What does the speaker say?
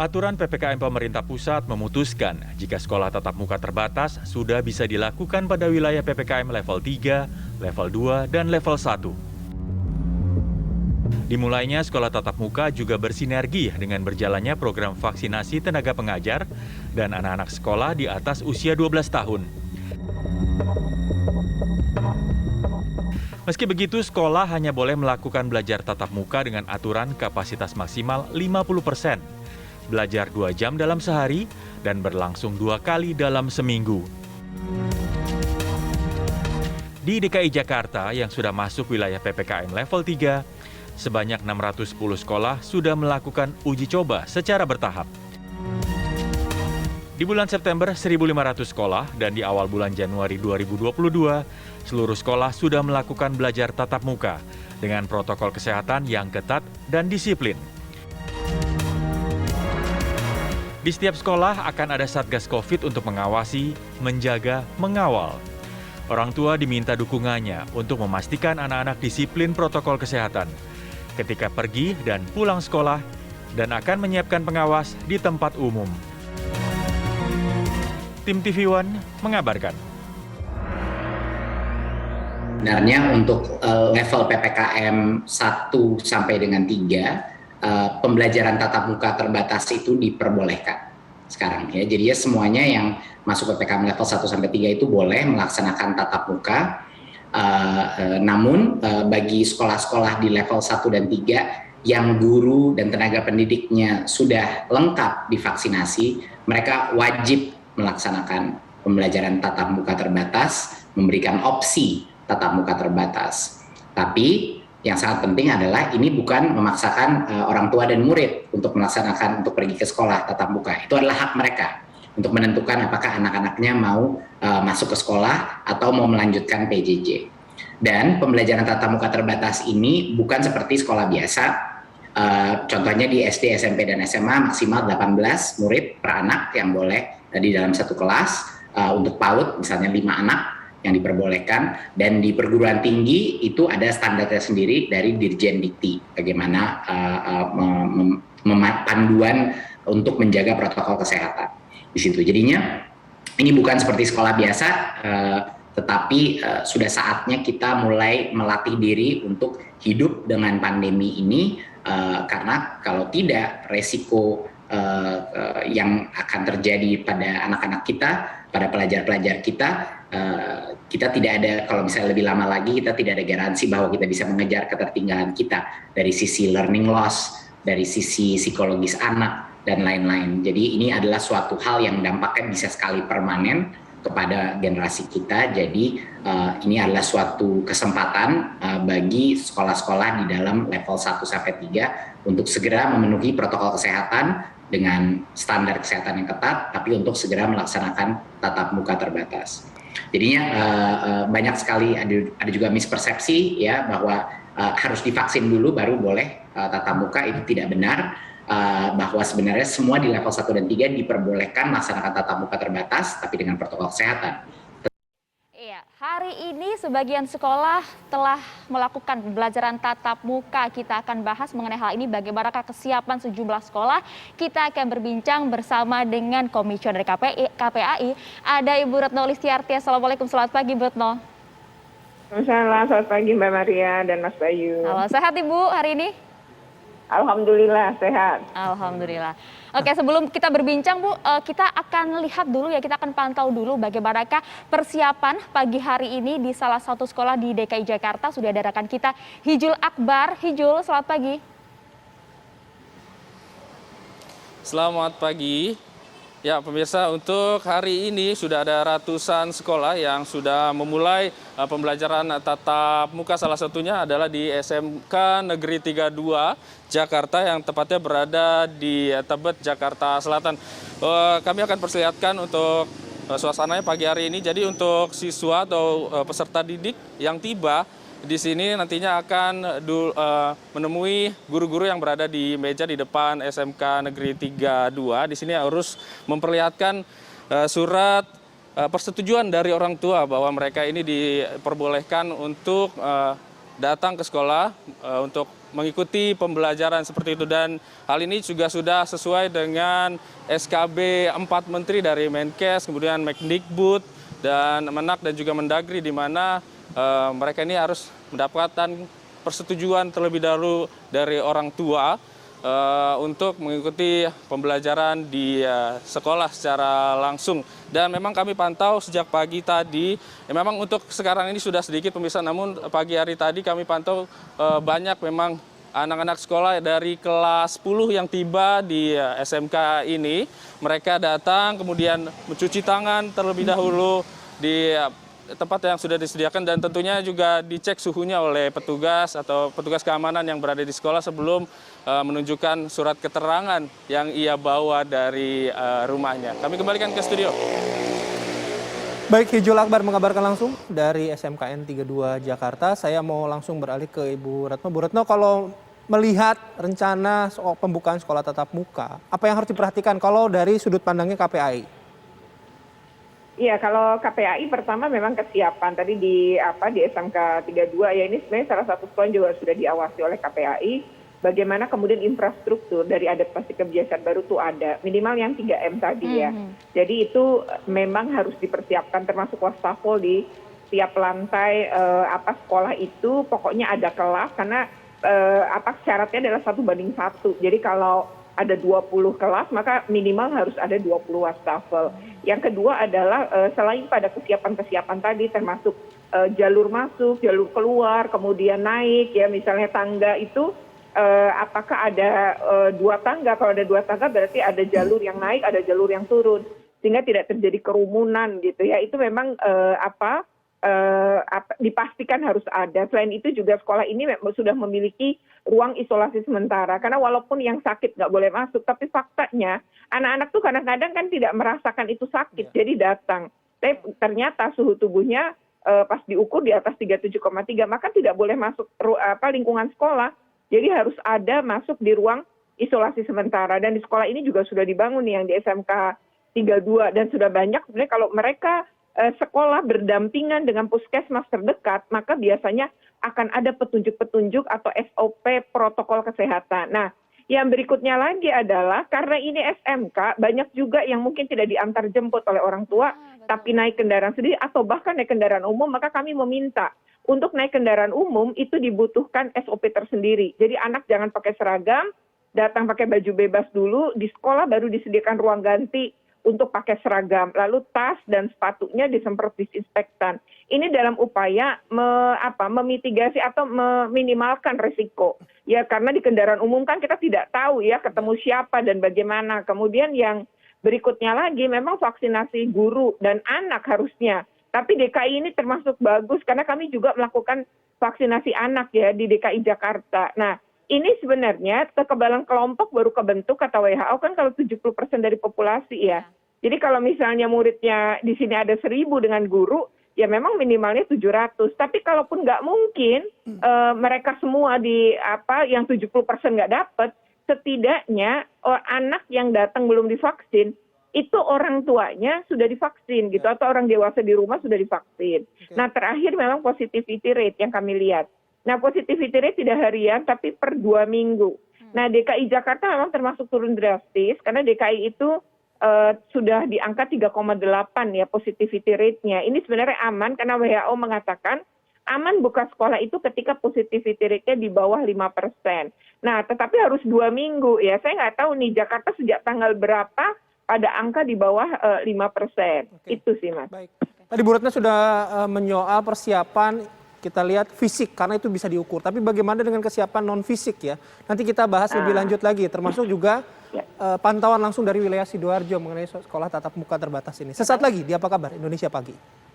Aturan PPKM pemerintah pusat memutuskan jika sekolah tatap muka terbatas sudah bisa dilakukan pada wilayah PPKM level 3, level 2, dan level 1. Dimulainya sekolah tatap muka juga bersinergi dengan berjalannya program vaksinasi tenaga pengajar dan anak-anak sekolah di atas usia 12 tahun. Meski begitu, sekolah hanya boleh melakukan belajar tatap muka dengan aturan kapasitas maksimal 50%. Belajar 2 jam dalam sehari, dan berlangsung 2 kali dalam seminggu. Di DKI Jakarta yang sudah masuk wilayah PPKM level 3, sebanyak 610 sekolah sudah melakukan uji coba secara bertahap. Di bulan September, 1.500 sekolah, dan di awal bulan Januari 2022, seluruh sekolah sudah melakukan belajar tatap muka dengan protokol kesehatan yang ketat dan disiplin. Di setiap sekolah akan ada Satgas Covid untuk mengawasi, menjaga, mengawal. Orang tua diminta dukungannya untuk memastikan anak-anak disiplin protokol kesehatan ketika pergi dan pulang sekolah, dan akan menyiapkan pengawas di tempat umum. Tim TV One mengabarkan. Sebenarnya untuk level PPKM 1 sampai dengan 3, pembelajaran tatap muka terbatas itu diperbolehkan sekarang ya. Jadi ya semuanya yang masuk PPKM level 1 sampai 3 itu boleh melaksanakan tatap muka. Namun bagi sekolah-sekolah di level 1 dan 3 yang guru dan tenaga pendidiknya sudah lengkap divaksinasi, mereka wajib melaksanakan pembelajaran tatap muka terbatas, memberikan opsi tatap muka terbatas. Tapi yang sangat penting adalah ini bukan memaksakan orang tua dan murid untuk melaksanakan untuk pergi ke sekolah tatap muka. Itu adalah hak mereka untuk menentukan apakah anak-anaknya mau masuk ke sekolah atau mau melanjutkan PJJ. Dan pembelajaran tatap muka terbatas ini bukan seperti sekolah biasa. Contohnya di SD, SMP, dan SMA maksimal 18 murid per anak yang boleh di dalam satu kelas. Untuk PAUD misalnya 5 anak yang diperbolehkan, dan di perguruan tinggi itu ada standarnya sendiri dari Dirjen Dikti bagaimana panduan untuk menjaga protokol kesehatan di situ. Jadinya ini bukan seperti sekolah biasa, tetapi sudah saatnya kita mulai melatih diri untuk hidup dengan pandemi ini, karena kalau tidak resiko yang akan terjadi pada anak-anak kita, pada pelajar-pelajar kita tidak ada, kalau misalnya lebih lama lagi, kita tidak ada garansi bahwa kita bisa mengejar ketertinggalan kita dari sisi learning loss, dari sisi psikologis anak, dan lain-lain. Jadi ini adalah suatu hal yang dampaknya bisa sekali permanen kepada generasi kita. Jadi ini adalah suatu kesempatan bagi sekolah-sekolah di dalam level 1 sampai 3 untuk segera memenuhi protokol kesehatan dengan standar kesehatan yang ketat, tapi untuk segera melaksanakan tatap muka terbatas. Jadinya banyak sekali ada juga mispersepsi ya bahwa harus divaksin dulu baru boleh tatap muka. Itu tidak benar, bahwa sebenarnya semua di level 1 dan 3 diperbolehkan melaksanakan tatap muka terbatas tapi dengan protokol kesehatan. Iya, hari ini sebagian sekolah telah melakukan pembelajaran tatap muka. Kita akan bahas mengenai hal ini, bagaimana kesiapan sejumlah sekolah. Kita akan berbincang bersama dengan Komisioner KPAI, ada Ibu Retno Listiarti. Assalamualaikum, selamat pagi Bu Retno. Selamat pagi Mbak Maria dan Mas Bayu. Halo, sehat Ibu hari ini? Alhamdulillah sehat. Alhamdulillah. Oke, sebelum kita berbincang Bu, kita akan lihat dulu ya, kita akan pantau dulu bagaimanakah persiapan pagi hari ini di salah satu sekolah di DKI Jakarta. Sudah ada rekan kita Hijul Akbar. Hijul, selamat pagi. Selamat pagi. Ya pemirsa, untuk hari ini sudah ada ratusan sekolah yang sudah memulai pembelajaran tatap muka. Salah satunya adalah di SMK Negeri 32 Jakarta yang tepatnya berada di Tebet, Jakarta Selatan. Kami akan perlihatkan untuk suasananya pagi hari ini. Jadi untuk siswa atau peserta didik yang tiba di sini nantinya akan menemui guru-guru yang berada di meja di depan SMK Negeri 32. Di sini harus memperlihatkan surat persetujuan dari orang tua bahwa mereka ini diperbolehkan untuk datang ke sekolah untuk mengikuti pembelajaran seperti itu. Dan hal ini juga sudah sesuai dengan SKB 4 Menteri dari Menkes, kemudian Mendikbud, dan Menak dan juga Mendagri, di mana mereka ini harus mendapatkan persetujuan terlebih dahulu dari orang tua untuk mengikuti pembelajaran di sekolah secara langsung. Dan memang kami pantau sejak pagi tadi, memang untuk sekarang ini sudah sedikit pemirsa, namun pagi hari tadi kami pantau banyak memang anak-anak sekolah dari kelas 10 yang tiba di SMK ini. Mereka datang kemudian mencuci tangan terlebih dahulu di tempat yang sudah disediakan, dan tentunya juga dicek suhunya oleh petugas atau petugas keamanan yang berada di sekolah sebelum menunjukkan surat keterangan yang ia bawa dari rumahnya. Kami kembalikan ke studio. Baik, Hijul Akbar mengabarkan langsung dari SMKN 32 Jakarta. Saya mau langsung beralih ke Ibu Retno. Bu Retno, kalau melihat rencana soal pembukaan sekolah tatap muka, apa yang harus diperhatikan kalau dari sudut pandangnya KPAI? Iya, kalau KPAI pertama memang kesiapan. Tadi di SMK 32 ya, ini sebenarnya salah satu sekolah juga sudah diawasi oleh KPAI. Bagaimana kemudian infrastruktur dari adaptasi kebiasaan baru itu ada, minimal yang 3M tadi ya. Jadi itu memang harus dipersiapkan, termasuk wastafel di tiap lantai sekolah itu. Pokoknya ada kelas, karena syaratnya adalah 1:1. Jadi kalau ada 20 kelas, maka minimal harus ada 20 wastafel. Yang kedua adalah selain pada kesiapan-kesiapan tadi, termasuk jalur masuk, jalur keluar, kemudian naik, ya misalnya tangga itu, apakah ada 2 tangga? Kalau ada 2 tangga berarti ada jalur yang naik, ada jalur yang turun, sehingga tidak terjadi kerumunan gitu ya. Itu memang dipastikan harus ada. Selain itu juga sekolah ini sudah memiliki ruang isolasi sementara, karena walaupun yang sakit nggak boleh masuk, tapi faktanya anak-anak tuh kadang-kadang kan tidak merasakan itu sakit, jadi datang. Tapi ternyata suhu tubuhnya pas diukur di atas 37,3, maka tidak boleh masuk lingkungan sekolah. Jadi harus ada masuk di ruang isolasi sementara. Dan di sekolah ini juga sudah dibangun nih yang di SMK 32, dan sudah banyak sebenarnya kalau mereka sekolah berdampingan dengan puskesmas terdekat, maka biasanya akan ada petunjuk-petunjuk atau SOP protokol kesehatan. Nah, yang berikutnya lagi adalah karena ini SMK, banyak juga yang mungkin tidak diantar jemput oleh orang tua, tapi naik kendaraan sendiri atau bahkan naik kendaraan umum, maka kami meminta untuk naik kendaraan umum itu dibutuhkan SOP tersendiri. Jadi anak jangan pakai seragam, datang pakai baju bebas dulu, di sekolah baru disediakan ruang ganti untuk pakai seragam, lalu tas dan sepatunya disemprot disinfektan. Ini dalam upaya memitigasi atau meminimalkan risiko. Ya, karena di kendaraan umum kan kita tidak tahu ya ketemu siapa dan bagaimana. Kemudian yang berikutnya lagi memang vaksinasi guru dan anak harusnya. Tapi DKI ini termasuk bagus karena kami juga melakukan vaksinasi anak ya di DKI Jakarta. Nah, ini sebenarnya kekebalan kelompok baru kebentuk kata WHO kan kalau 70% dari populasi ya. Jadi kalau misalnya muridnya di sini ada 1.000 dengan guru, ya memang minimalnya 700. Tapi kalaupun nggak mungkin mereka semua yang 70% nggak dapat, setidaknya anak yang datang belum divaksin, itu orang tuanya sudah divaksin gitu, atau orang dewasa di rumah sudah divaksin. Nah terakhir memang positivity rate yang kami lihat. Nah, positivity rate tidak harian, tapi per 2 minggu. Nah, DKI Jakarta memang termasuk turun drastis, karena DKI itu sudah di angka 3,8 ya positivity rate-nya. Ini sebenarnya aman, karena WHO mengatakan aman buka sekolah itu ketika positivity rate-nya di bawah 5%. Nah, tetapi harus 2 minggu ya. Saya nggak tahu nih, Jakarta sejak tanggal berapa pada angka di bawah 5%. Itu sih, Mas. Baik. Tadi Bu Retno sudah menyoal persiapan, kita lihat fisik karena itu bisa diukur. Tapi bagaimana dengan kesiapan non fisik ya? Nanti kita bahas lebih lanjut lagi, termasuk juga pantauan langsung dari wilayah Sidoarjo mengenai sekolah tatap muka terbatas ini. Sesaat lagi di Apa Kabar Indonesia Pagi.